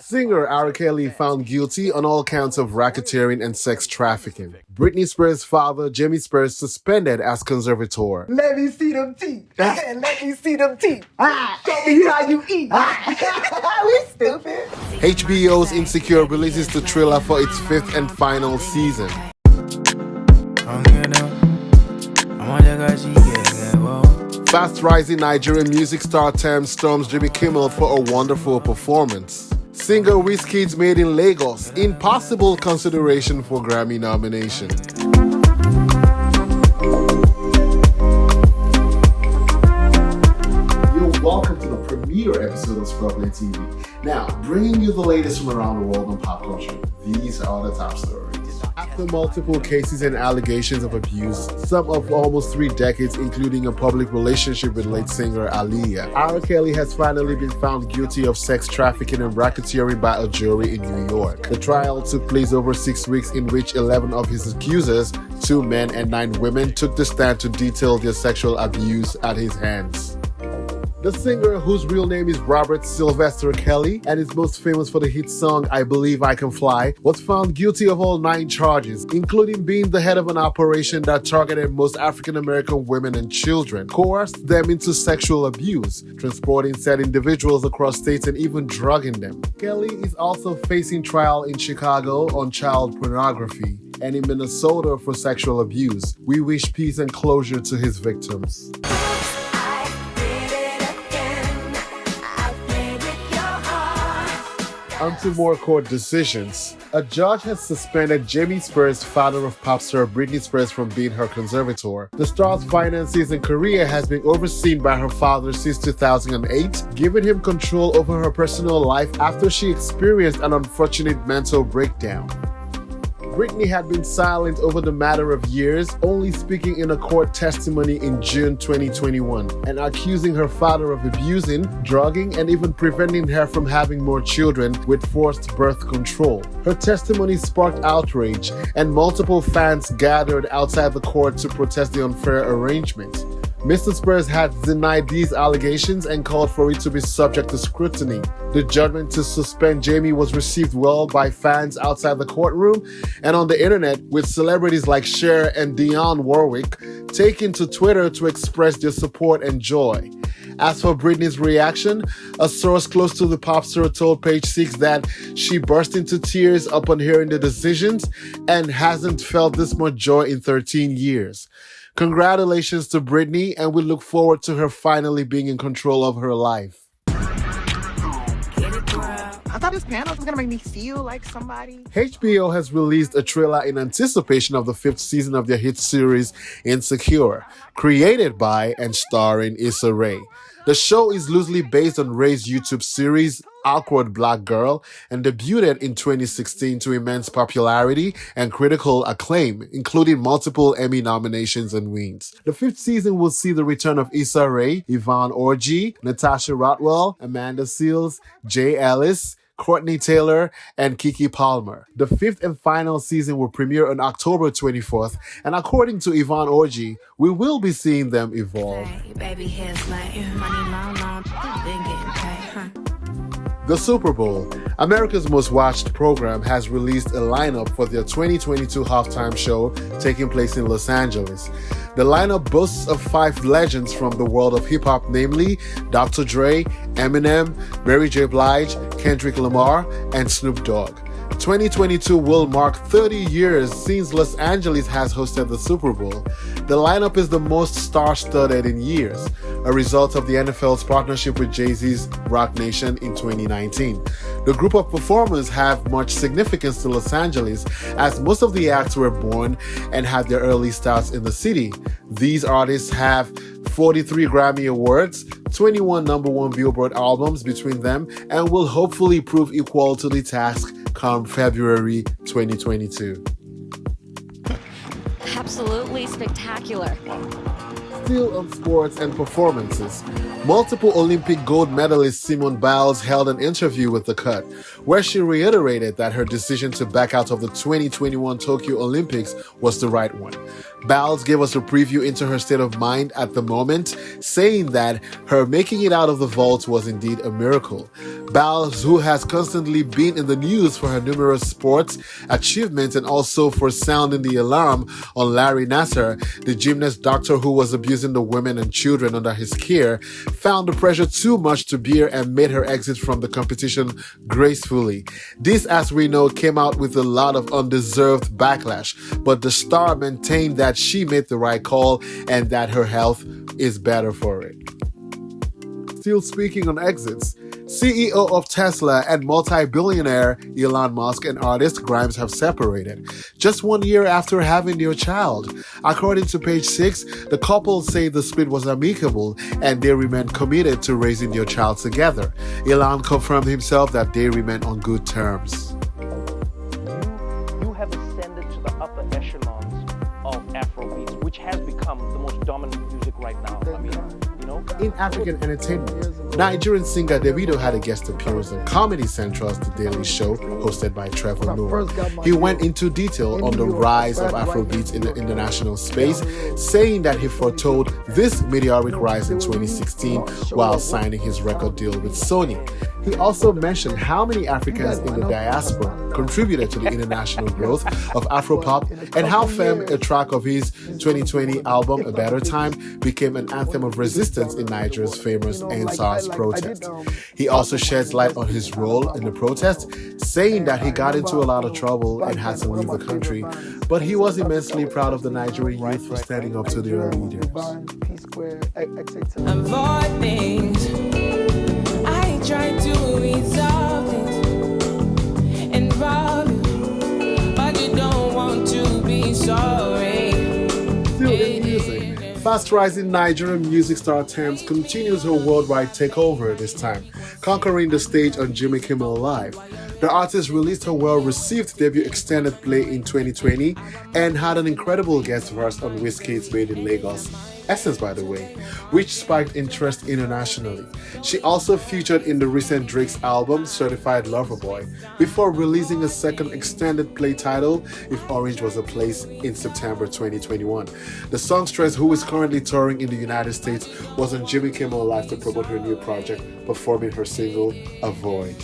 Singer R. Kelly found guilty on all counts of racketeering and sex trafficking. Britney Spears' father, Jimmy Spears, suspended as conservator. Let me see them teeth. Let me see them teeth. Show me how you eat. We stupid. HBO's Insecure releases the thriller for its fifth and final season. Fast-rising Nigerian music star Tem storms Jimmy Kimmel for a wonderful performance. Singer Wizkid'S made in Lagos, in possible consideration for Grammy nomination. You're welcome to the premiere episode of Spur TV. Now, bringing you the latest from around the world on pop culture. These are the top stories. After multiple cases and allegations of abuse, some of almost 3 decades, including a public relationship with late singer Aaliyah, R. Kelly has finally been found guilty of sex trafficking and racketeering by a jury in New York. The trial took place over 6 weeks, in which 11 of his accusers, 2 men and 9 women, took the stand to detail their sexual abuse at his hands. The singer, whose real name is Robert Sylvester Kelly and is most famous for the hit song I Believe I Can Fly, was found guilty of all 9 charges, including being the head of an operation that targeted most African American women and children, coerced them into sexual abuse, transporting said individuals across states and even drugging them. Kelly is also facing trial in Chicago on child pornography and in Minnesota for sexual abuse. We wish peace and closure to his victims. On to more court decisions. A judge has suspended Jimmy Spears, father of pop star Britney Spears, from being her conservator. The star's finances and career has been overseen by her father since 2008, giving him control over her personal life after she experienced an unfortunate mental breakdown. Britney had been silent over the matter of years, only speaking in a court testimony in June 2021 and accusing her father of abusing, drugging, and even preventing her from having more children with forced birth control. Her testimony sparked outrage, and multiple fans gathered outside the court to protest the unfair arrangement. Mr. Spears had denied these allegations and called for it to be subject to scrutiny. The judgment to suspend Jamie was received well by fans outside the courtroom and on the internet, with celebrities like Cher and Dionne Warwick taking to Twitter to express their support and joy. As for Britney's reaction, a source close to the pop star told Page Six that she burst into tears upon hearing the decisions and hasn't felt this much joy in 13 years. Congratulations to Britney, and we look forward to her finally being in control of her life. I thought this panel was gonna make me feel like somebody. HBO has released a trailer in anticipation of the 5th season of their hit series Insecure, created by and starring Issa Rae. The show is loosely based on Rae's YouTube series Awkward Black Girl and debuted in 2016 to immense popularity and critical acclaim, including multiple Emmy nominations and wins. The 5th season will see the return of Issa Rae, Yvonne Orji, Natasha Rothwell, Amanda Seales, Jay Ellis, Courtney Taylor, and Keke Palmer. The 5th and final season will premiere on October 24th, and according to Yvonne Orji, we will be seeing them evolve. The Super Bowl, America's most watched program, has released a lineup for their 2022 halftime show taking place in Los Angeles. The lineup boasts of 5 legends from the world of hip-hop, namely Dr.Dre, Eminem, Mary J. Blige, Kendrick Lamar, and Snoop Dogg. 2022 will mark 30 years since Los Angeles has hosted the Super Bowl. The lineup is the most star-studded in years, a result of the NFL's partnership with Jay-Z's Roc Nation in 2019. The group of performers have much significance to Los Angeles, as most of the acts were born and had their early starts in the city. These artists have 43 Grammy Awards, 21 #1 Billboard albums between them, and will hopefully prove equal to the task come February 2022. Absolutely spectacular. Still on sports and performances, multiple Olympic gold medalist Simone Biles held an interview with The Cut, where she reiterated that her decision to back out of the 2021 Tokyo Olympics was the right one. Biles gave us a preview into her state of mind at the moment, saying that her making it out of the vault was indeed a miracle. Biles, who has constantly been in the news for her numerous sports achievements and also for sounding the alarm on Larry Nassar, the gymnast doctor who was abusing the women and children under his care, found the pressure too much to bear and made her exit from the competition gracefully. This, as we know, came out with a lot of undeserved backlash, but the star maintained that she made the right call and that her health is better for it. Still speaking on exits, CEO of Tesla and multi-billionaire Elon Musk and artist Grimes have separated, just 1 year after having their child. According to Page 6, the couple say the split was amicable and they remain committed to raising their child together. Elon confirmed himself that they remain on good terms. You have ascended to the upper echelons of Afrobeats, which has become the most dominant music right now. I mean, you know? In African entertainment, Nigerian singer Devito had a guest appearance on Comedy Central's The Daily Show, hosted by Trevor Noah. He went into detail on the rise of Afrobeats in the international space, saying that he foretold this meteoric rise in 2016 while signing his record deal with Sony. He also mentioned how many Africans in the diaspora contributed to the international growth of Afropop and how Femme, a track of his 2020 album A Better Time, became an anthem of resistance in Nigeria's famous EndSARS protest. He also sheds light on his role in the protest, saying that he got into a lot of trouble and had to leave the country, but he was immensely proud of the Nigerian youth for standing up to their leaders. Avoid things. I try to resolve it, involve you, but you don't want to be sorry. Still in music, fast-rising Nigerian music star Tems continues her worldwide takeover this time, conquering the stage on Jimmy Kimmel Live. The artist released her well-received debut extended play in 2020 and had an incredible guest verse on Wizkid'S Made in Lagos, Essence by the way, which sparked interest internationally. She also featured in the recent Drake's album Certified Lover Boy, before releasing a second extended play titled If Orange Was a Place in September 2021. The songstress, who is currently touring in the United States, was on Jimmy Kimmel Live to promote her new project, performing her single Avoid.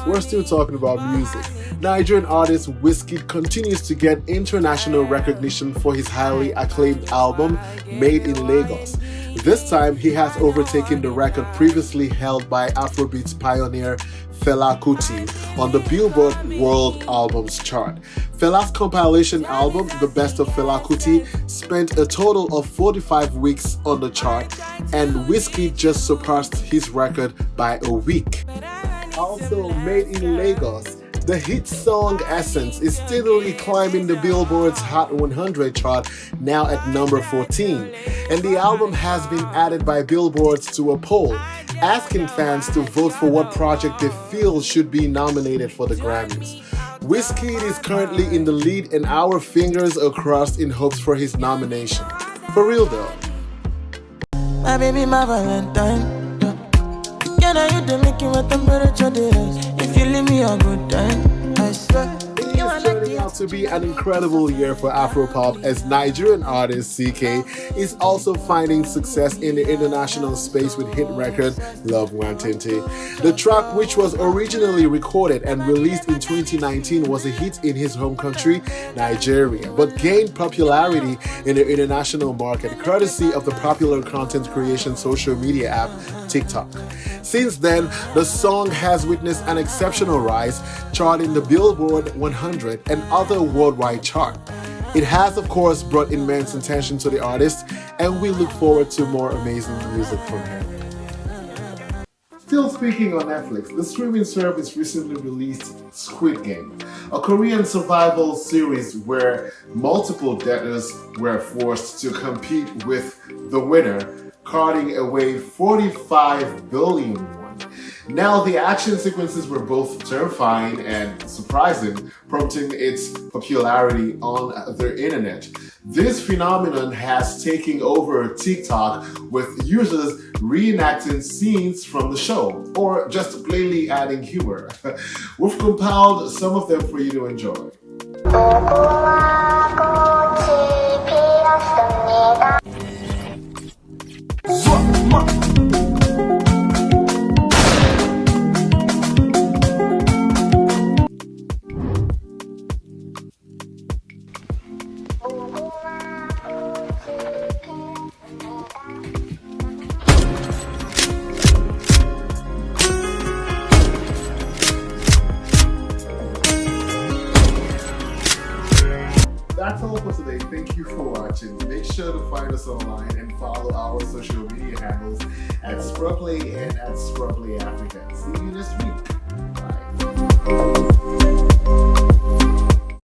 We're still talking about music. Nigerian artist Wizkid continues to get international recognition for his highly acclaimed album Made in Lagos. This time, he has overtaken the record previously held by Afrobeats pioneer Fela Kuti on the Billboard World Albums chart. Fela's compilation album, The Best of Fela Kuti, spent a total of 45 weeks on the chart, and Wizkid just surpassed his record by a week. Also made in Lagos, the hit song Essence is steadily climbing the Billboard's Hot 100 chart, now at number 14. And the album has been added by Billboard to a poll, asking fans to vote for what project they feel should be nominated for the Grammys. Wizkid is currently in the lead and our fingers are crossed in hopes for his nomination. For real though. My baby, my Valentine. Can I hit the making with temperature days? If you leave me a good time, I swear. It is turning out to be an incredible year for Afropop, as Nigerian artist CK is also finding success in the international space with hit record Love Wantente. The track, which was originally recorded and released in 2019, was a hit in his home country, Nigeria, but gained popularity in the international market courtesy of the popular content creation social media app TikTok. Since then, the song has witnessed an exceptional rise, charting the Billboard 100 and other worldwide charts. It has, of course, brought immense attention to the artist, and we look forward to more amazing music from him. Still speaking on Netflix, the streaming service recently released Squid Game, a Korean survival series where multiple debtors were forced to compete with the winner, carting away 45 billion won. Now, the action sequences were both terrifying and surprising, prompting its popularity on the internet. This phenomenon has taken over TikTok, with users reenacting scenes from the show, or just plainly adding humor. We've compiled some of them for you to enjoy. That's all for today. Thank you for watching. Make sure to find us online and follow our social media handles at Spur and at Spur Africa. See you next week.